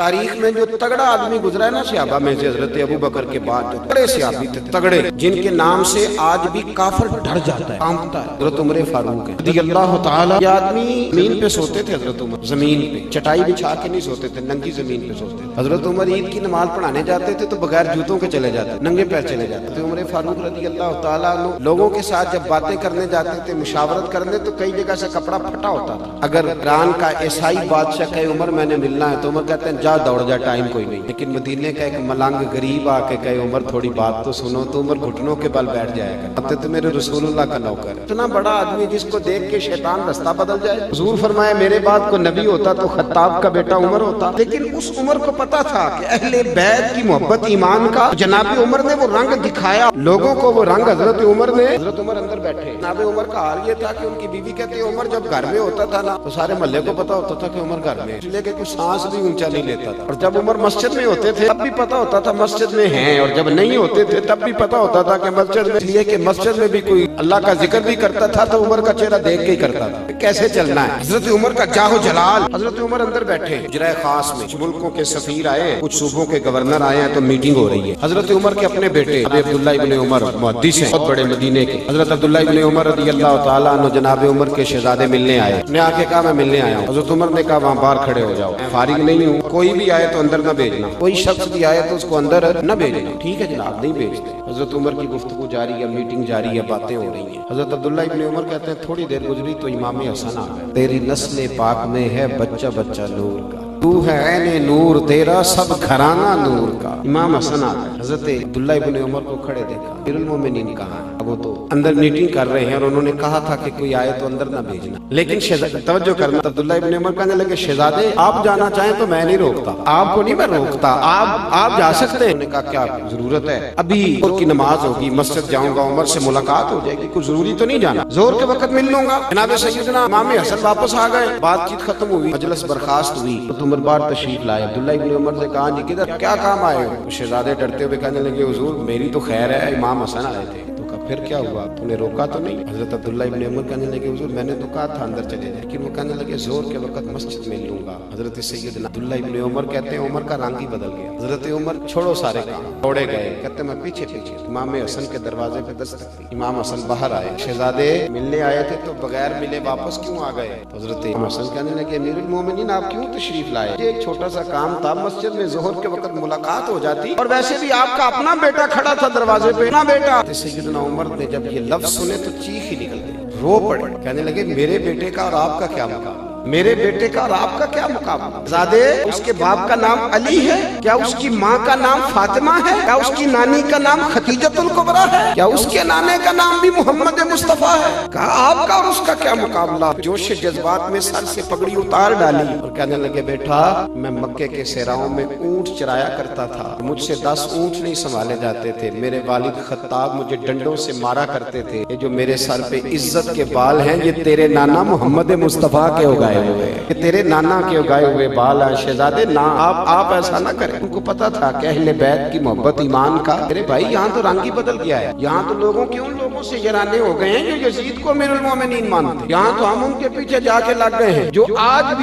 तारीख में जो तगड़ा आदमी गुजरा है ना सहाबा में से, हजरत अबू बकर के बाद जो तगड़े सहाबी थे, तगड़े, जिनके नाम से आज भी काफिर डर जाता है, कांपता है, हजरत उमर फारूक है रज़ियल्लाहु ताला। ये आदमी जमीन पे सोते थे, हजरत उमर जमीन पे चटाई बिछा के नहीं सोते थे, नंगी जमीन पे सोते थे। हजरत उमर ईद की नमाज पढ़ाने जाते थे तो बगैर जूतों के चले जाते, नंगे पैर चले जाते थे। उमर फारूक रज़ियल्लाहु ताला लोगों के साथ जब बातें करने जाते थे, मुशावरत करने, तो कई जगह से कपड़ा फटा होता था। अगर ईरान का ईसाई बादशाह कहे उमर मैंने मिलना है, तो उमर कहते हैं जा दौड़ जा, टाइम कोई नहीं। लेकिन मदीने का एक मलंग गरीब आके कहे उमर थोड़ी बात तो सुनो, तो उमर घुटनों के बल बैठ जाएगा, अब तो मेरे रसूलुल्लाह का नौकर है। इतना बड़ा आदमी जिसको देख के शैतान रास्ता बदल जाए। हुजूर फरमाए मेरे बाद को नबी होता तो खत्ताब का बेटा उमर होता। लेकिन उस उमर को पता था कि अहले बैत की मोहब्बत ईमान का, जनाब उमर ने वो रंग दिखाया लोगों को, वो रंग हजरत उमर ने। हजरत उमर अंदर बैठे, जनाब उमर का हाल ये था कि उनकी बीवी कहती उमर जब घर में होता था ना, तो सारे मोहल्ले को पता होता था कि उमर घर में, इसलिए कि कुछ सांस भी ऊंचा नहीं लेता था। और जब उमर मस्जिद में होते थे तब भी पता होता था मस्जिद में हैं, और जब नहीं होते थे तब भी पता होता था कि मस्जिद में, इसलिए कि मस्जिद में भी कोई अल्लाह का जिक्र भी करता था तो उमर का चेहरा देख के ही करता था कैसे चलना है। हजरत उमर का जाहो जलाल। हजरत उमर अंदर बैठे इजराए खास में, मुल्कों के सफीर आए, कुछ सूबों के गवर्नर आए हैं, तो मीटिंग हो रही है। हजरत उमर के अपने बेटे अब्दुल्लाह इब्न उमर मुहद्दिस हैं, बहुत बड़े मदीने के। हजरत अब्दुल्लाह इब्न उमर रज़ियल्लाहु ताला अन्हु जनाब उमर के शहजादे मिलने आए। ने आके कहा मैं मिलने आया हूँ। हजरत उमर ने कहा वहाँ बाहर खड़े हो जाओ, फारिग नहीं हूँ, कोई भी आए तो अंदर न भेजना, कोई शख्स भी आए तो उसको अंदर न भेजना। ठीक है जनाब, नहीं भेजते। हजरत उमर की गुफ्तगू जारी है, मीटिंग जारी है, बातें हो रही हैं। हजरत अब्दुल्लाह इब्न उमर कहते हैं थोड़ी देर गुजरी तो इमाम हसन आ गए। तेरी नस्ल पाक में है बच्चा बच्चा नूर का, तू है ऐने नूर तेरा सब घराना नूर का। इमाम हसन आ गए। हजरत अब्दुल्लाह इब्न उमर को खड़े देखा, अमीरुल मोमिनीन कहाँ है? वो तो अंदर मीटिंग कर रहे हैं और उन्होंने कहा था कि कोई आए तो अंदर ना भेजना। लेकिन तवज्जो करना, अब्दुल्लाह इब्न उमर कहने लगे शहजादे आप जाना चाहें तो मैं नहीं रोकता, आपको नहीं मैं रोकता, आप जा सकते हैं। उन्होंने कहा क्या जरूरत है, अभी जोर की नमाज होगी, मस्जिद जाऊंगा, उमर से मुलाकात हो जाएगी, कुछ जरूरी तो नहीं जाना, जोर के वक्त मिल लूंगा। जनाब सैयदना इमाम हसन वापस आ गए, बातचीत खत्म हुई, मजलिस बर्खास्त हुई। तो उमर बार तशरीफ लाए। अब्दुल्लाह इब्न उमर से कहा जी किधर क्या काम आए हो? शहजादे डरते हुए कहने लगे हुजूर मेरी तो खैर है, इमाम हसन आए थे। फिर क्या हुआ, तूने रोका तो नहीं? हजरत अब्दुल्लाह इब्न उमर कहने लगे हुजूर मैंने तो कहा था अंदर चले जाए, लेकिन वो कहने लगे जोर के वक्त मस्जिद में लूंगा। हजरत सैयदना अब्दुल्लाह इब्न उमर कहते हैं उमर का रंग ही बदल गया। हजरत उमर छोड़ो सारे काम, दौड़े गए, कहते मैं पीछे पीछे इमाम हसन के दरवाजे पे दस्तक दी। इमाम हसन बाहर आए, शहजादे मिलने आए थे तो बगैर मिले वापस क्यों आ गए? हजरत इमाम हसन कहने लगे अमीरुल मोमिनीन आप क्यों तशरीफ लाए? एक छोटा सा काम था, मस्जिद में जोहर के वक्त मुलाकात हो जाती, और वैसे भी आपका अपना बेटा खड़ा था दरवाजे पे, अपना बेटा। सैयदना उमर ने जब ये लफ्ज सुने तो चीख ही निकल गई, रो पड़े, कहने लगे मेरे बेटे का और आपका क्या मुकाबला, मेरे बेटे का और आपका क्या मुकाबला? ज़ादे उसके बाप का नाम अली है क्या? उसकी माँ का नाम फातिमा है क्या? उसकी नानी का नाम खदीजतुल कुबरा है क्या? उसके नाने का नाम भी मोहम्मद मुस्तफा है? कहा आपका और उसका क्या मुकाबला? जोश जज्बात में सर से पगड़ी उतार डाली और कहने लगे बेटा मैं मक्के के सेराओं में ऊंट चराया करता था, मुझसे 10 ऊंट नहीं संभाले जाते थे, मेरे वालिद खत्ताब मुझे डंडों से मारा करते थे, ये जो मेरे सर पे इज्जत के बाल हैं ये तेरे नाना मोहम्मद मुस्तफा के उगाए हुए, ये तेरे नाना के उगाए हुए बाल हैं। शहजादे ना आप ऐसा ना करें। उनको पता था कि अहले बैत की मोहब्बत ईमान का। अरे भाई यहाँ तो रंग ही बदल गया है, यहाँ तो लोगों के उन लोगों से जराने हो गए हैं जो यजीद को अमीरुल मोमिनीन मानते, यहाँ तो हम उनके पीछे जाके लग गए हैं जो आज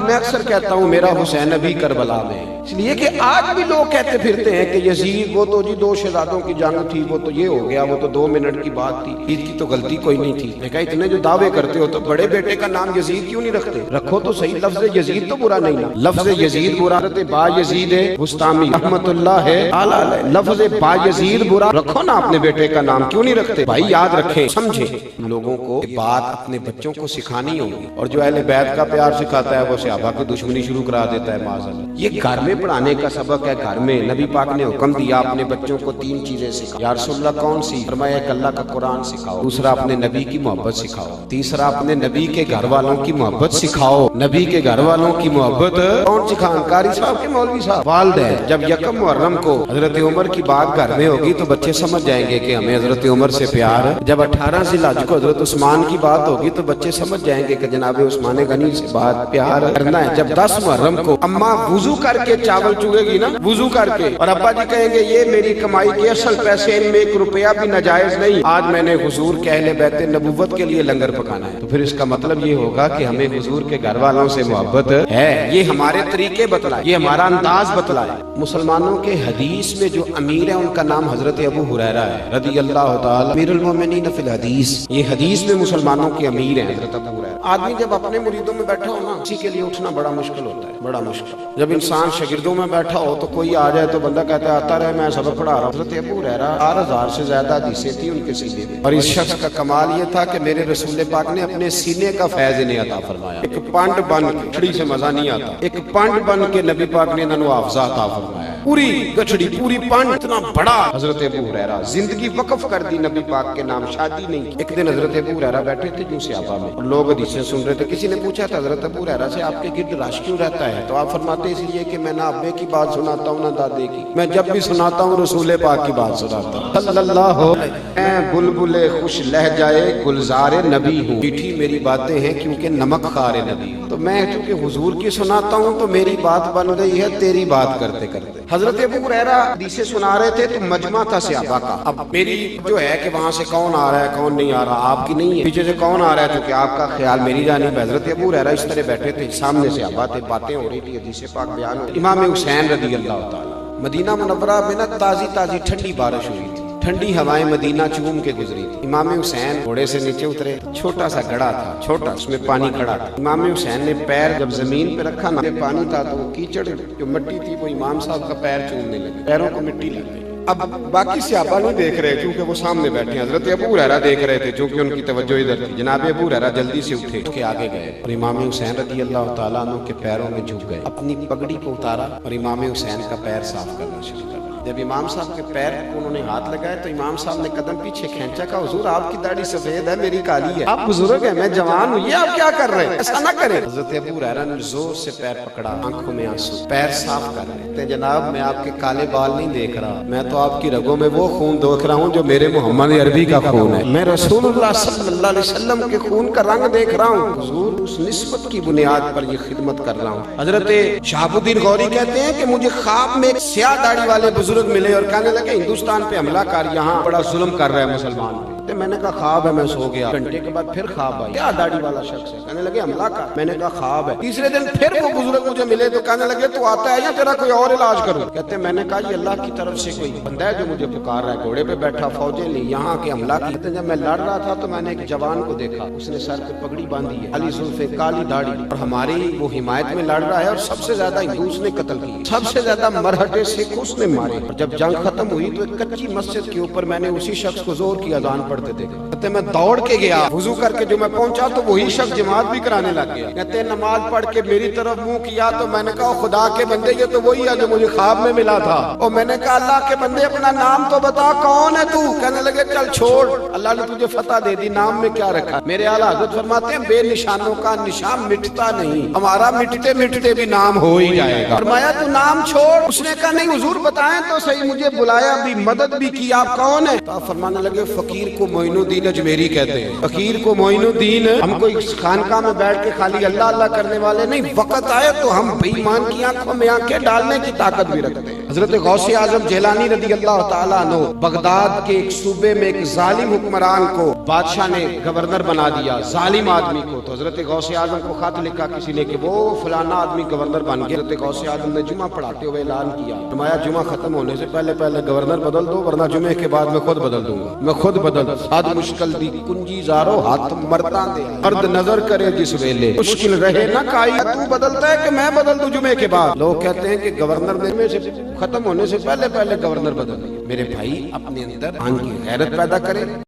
मैं अक्सर कहता हूँ मेरा हुसैन अभी करबला में, इसलिए कि आज भी लोग कहते फिरते हैं कि यजीद वो तो जी 2 शहजादों की जंग थी, वो तो ये हो गया, वो तो 2 मिनट की बात थी, ईद की तो गलती कोई नहीं थी। मैं कहा इतने जो दावे करते हो तो बड़े बेटे का नाम यजीद क्यों नहीं रखते? रखो तो सही, लफ्ज यजीद तो बुरा नहीं ना, लफ्ज यजीद बुरा, बा यजीद बुस्तामी रहमतुल्लाह है आला अलैह, लफ्ज बा यजीद बुरा, रखो ना अपने बेटे का नाम, क्यों नहीं रखते? भाई याद रखें, समझे, लोगों को बात अपने बच्चों को सिखानी होगी, और जो अहले बैत का प्यार सिखाता है वो सहाबा की दुश्मनी शुरू करा देता है माज़अल्लाह। ये घर में पढ़ाने का सबक है, घर में नबी पाक ने हुक्म दिया अपने बच्चों को 3 चीजें सिखाओ। या रसूलल्लाह कौन सी? फरमाया कि अल्लाह का कुरान सिखाओ, दूसरा अपने नबी की मोहब्बत सिखाओ, तीसरा अपने नबी के घर वालों की मोहब्बत सिखाओ। नबी के घर वालों की मोहब्बत कौन सिखाए? कारी साहब के मौलवी साहब, वालिदैन। जब यकम मुहर्रम को हजरत उमर की बात घर में होगी तो बच्चे समझ जाएंगे कि हमें हजरत उमर से प्यार। जब 18 ज़िलहज को हजरत उस्मान की बात होगी तो बच्चे समझ जाएंगे कि जनाब उस्मान गनी से बात प्यार करना है। जब 10 मुहर्रम को अम्मा वुजू करके चावल चुगेगी ना वुजू करके, और अब्बा जी कहेंगे ये मेरी कमाई के असल पैसे, इनमें 1 रुपया भी नाजायज नहीं, आज मैंने हुजूर के अहले बैत नबुव्वत के लिए लंगर पकाना है। तो फिर इसका मतलब ये होगा कि हमें हुजूर के घर वालों से मोहब्बत है। ये हमारे तरीके बतलाए, ये हमारा अंदाज बतलाए। मुसलमानों के हदीस में जो अमीर है उनका नाम हजरत अबू हुरैरा है रदी अल्लाह ताला अमीरुल मोमिनीन फिल हदीस। ये हदीस में मुसलमानों के अमीर हैं हजरत अबू हुरैरा। आदमी जब अपने मुरीदों में बैठा हो ना, किसी के लिए उठना बड़ा मुश्किल होता है, बड़ा मुश्किल। जब इंसान शागिर्दों में बैठा हो तो कोई आ जाए तो बंदा कहता है आता रहे, मैं सबक पढ़ा रहा हूँ। हजरत अबू हुरैरा 4000 से ज्यादा हदीसें थी उनके सीने में, और इस शख्स का कमाल ये था कि मेरे रसूल पाक ने अपने सीने का फैज इन्हें अता फरमाया। एक पंड बन के, गठड़ी से मजा नहीं आता, एक पंड बन के नबी पाक ने इन्होंने हाफजा अता फरमाया। पूरी गठड़ी, पूरी पंड, इतना बड़ा हजरत अबू हुरैरा, जिंदगी वक्फ कर दी नबी पाक के नाम, शादी नहीं। एक दिन हजरत अबू हुरैरा बैठे थे यूं सहाबा में, और लोग हदीसें सुन रहे थे। किसी ने पूछा था हजरत अबू हुरैरा से आपके गिर्द रश क्यों रहता है? तो आप फरमाते इसलिए कि मैं ना अब्बे की बात सुनाता हूँ ना दादे की, मैं जब भी सुनाता हूँ रसूल पाक की बात सुनाता हूँ सल्लल्लाहु अलैहि। मैं बुलबुले खुश लह जाए गुलजारे नबी हूँ, मीठी मेरी बातें हैं क्योंकि नमक खारे नबी हूँ। तो मैं चूंकि हुजूर की सुनाता हूँ तो मेरी बात बन गई है तेरी बात करते करते। हजरत अबू हुरैरा हदीसें सुना रहे थे तो मजमा था सहाबा का। अब मेरी जो है कि वहां से कौन आ रहा है कौन नहीं आ रहा, आपकी नहीं है, पीछे से कौन आ रहा है क्योंकि आपका ख्याल मेरी जानिब। हजरत अबू हुरैरा इस तरह बैठे थे, सामने सहाबा थे, बातें हो रही थी, हदीसें पाक बयान हो रही। इमाम हुसैन रदी अल्लाह ताला, मदीना मुनव्वरा में ना ताजी ताजी ठंडी बारिश हुई थी, ठंडी हवाएं मदीना चूम के गुजरी थी। इमाम हुसैन घोड़े से नीचे उतरे, छोटा सा गड़ा था, छोटा, उसमें पानी खड़ा था। इमाम हुसैन ने पैर जब जमीन पे रखा ना, पानी था तो कीचड़ जो मिट्टी थी वो इमाम साहब का पैर चूमने लगे, पैरों को मिट्टी लग गई। अब बाकी सहाबा नहीं देख रहे क्योंकि वो सामने बैठे हैं, हजरत अबू हुरैरा देख रहे थे क्योंकि उनकी तवज्जो इधर थी। जनाब अबू हुरैरा जल्दी से उठे के आगे गए और इमाम हुसैन रज़ी अल्लाह ताला अन्हु के पैरों में झुक गए, अपनी पगड़ी को उतारा और इमाम हुसैन का पैर साफ करना शुरू कर दिया। जब इमाम साहब के पैर को उन्होंने हाथ लगाए तो इमाम साहब ने कदम पीछे खींचा, कहा हुजूर आपकी दाढ़ी सफेद है मेरी काली है, आप बुजुर्ग हैं मैं जवान हूँ, ये आप क्या कर रहे हैं, ऐसा ना करें। हजरत अबू हुरैरा ने जोर से पैर पकड़ा, आंखों में आंसू, पैर साफ कर रहे थे। जनाब मैं आपके काले बाल नहीं देख रहा, मैं तो आपकी रगों में वो खून देख रहा हूँ जो मेरे मोहम्मद अरबी का खून है, मैं रसूलुल्लाह सल्लल्लाहु अलैहि वसल्लम के खून का रंग देख रहा हूँ। हुजूर उस निस्बत की बुनियाद पर ये खिदमत कर रहा हूँ। हजरत शहाबुद्दीन गौरी कहते हैं कि मुझे ख्वाब में एक स्याह दाढ़ी वाले बुजुर्ग मिले और कहने लगे हिंदुस्तान पे हमला कर, यहाँ बड़ा जुल्म कर रहा है मुसलमान पे। मैंने कहा ख्वाब है, मैं सो गया। घंटे के बाद फिर ख्वाब आई, क्या दाढ़ी वाला शख्स है, कहने लगे हमला कर, मैंने कहा ख्वाब है। तीसरे दिन फिर वो बुजुर्ग मुझे मिले तो कहने लगे तू आता है या तेरा कोई और इलाज करूं? कहते मैंने कहा ये अल्लाह की तरफ से कोई बंदा है जो मुझे पुकार रहा है, घोड़े पे बैठा, फौजें नहीं, यहाँ के हमला की। जब मैं लड़ रहा था तो मैंने एक जवान को देखा, उसने सर पे पगड़ी बांधी है, काली जुल्फे, काली दाढ़ी, और हमारी वो हिमायत में लड़ रहा है और सबसे ज्यादा हिंदू उसने कत्ल किए, सबसे ज्यादा मरहटे सिख उसने मारे। जब जंग खत्म हुई तो एक कच्ची मस्जिद के ऊपर मैंने उसी शख्स को जोर की अजान पढ़ते देखा। कहते मैं दौड़ के गया, वुजू करके जो मैं पहुंचा तो वही शख्स जमात भी कराने लग गया। कहते नमाज पढ़ के मेरी तरफ मुंह किया तो मैंने कहा खुदा के बंदे ये तो वही है जो मुझे ख्वाब में मिला था। और मैंने कहा अल्लाह के बंदे अपना नाम तो बता, कौन है तू? कहने लगे चल छोड़, अल्लाह ने तुझे फतह दे दी, नाम में क्या रखा? मेरे आला हज़रत फरमाते हैं बेनिशानों का निशान मिटता नहीं, हमारा मिटते मिटते भी नाम हो ही जाएगा। फरमाया तू नाम छोड़। उसने कहा नहीं हुजूर बताएं तो सही, मुझे बुलाया भी, मदद भी की, आप कौन है? तो आप फरमाने लगे फकीर को मोइनुद्दीन अजमेरी कहते हैं, फकीर को मोइनुद्दीन। हम कोई खानका में बैठ के खाली अल्लाह अल्लाह करने वाले नहीं, वक्त आए तो हम बेईमान की आंखों में आंखें डालने की ताकत भी रखते हैं। हजरत गौसे आजम जिलानी रज़ी अल्लाह ताला अन्हु बगदाद के एक सूबे में एक जालिम हुक्मरान को बादशाह ने गवर्नर बना दिया, जालिम आदमी को। तो हजरत गौसे आजम को खत लिखा किसी ने कि वो फलाना आदमी गवर्नर बन गया। हजरत गौसे आजम ने जुमा पढ़ाते हुए ऐलान किया, फरमाया जुमा खत्म होने से पहले पहले गवर्नर बदल दो, वरना जुमे के बाद मैं खुद बदल दूंगा, मैं खुद बदल। साद मुश्किल दी कुंजी जारो हाथ मरता दे, मर्द नजर करे जिस वेले, मुश्किल रहे ना काई, तू बदलता है कि मैं बदल दूं जुमे के बाद? लोग कहते हैं कि गवर्नर में से खत्म होने से पहले पहले गवर्नर बदल। मेरे भाई अपने अंदर आन की गैरत पैदा करें।